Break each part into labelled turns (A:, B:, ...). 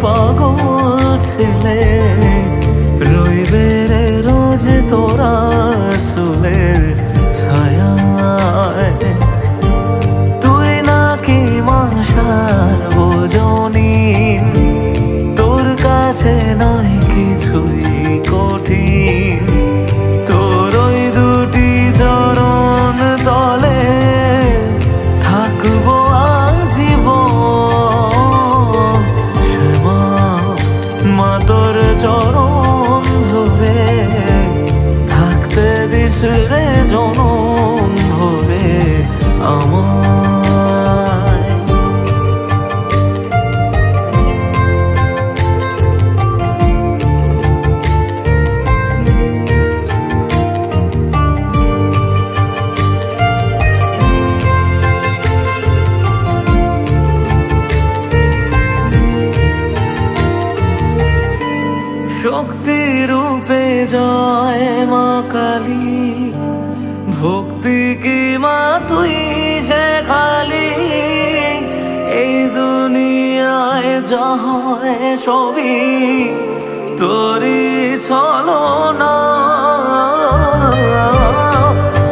A: পাগল ছেলে রইবে রে রোজ তোরা চুলের ছায়ায়। তুই নাকি মাসার বোঝনিন, তোর কাছে নয় কিছুই কঠিন। তোর ওই দুটি চরণ তলে থাকবো আজীবন। শ্যামা মা তোর চরণ ধরে থাকতে দিস রে জনম ভরে আমায়। শক্তি রূপে জয় মা কালী, ভক্তি কি মা তুই শেখালি। এই দুনিয়ায় যা হয় সবই তোরই ছলনা।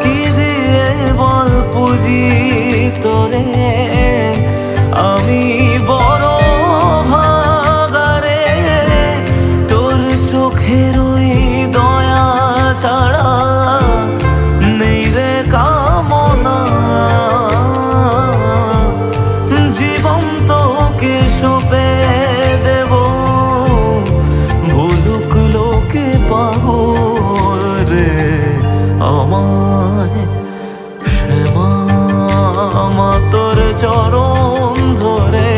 A: কি দিয়ে বল পুজি তোরে আমি বড় ভাগারে। তোর চোখের ওই দয়া ছাড়া নেই রে কামনা। জীবন তোকে সঁপে দেব, ভুলুক লোকে পাগল রে আমায়। শ্যামা মা তোর চরণ ধরে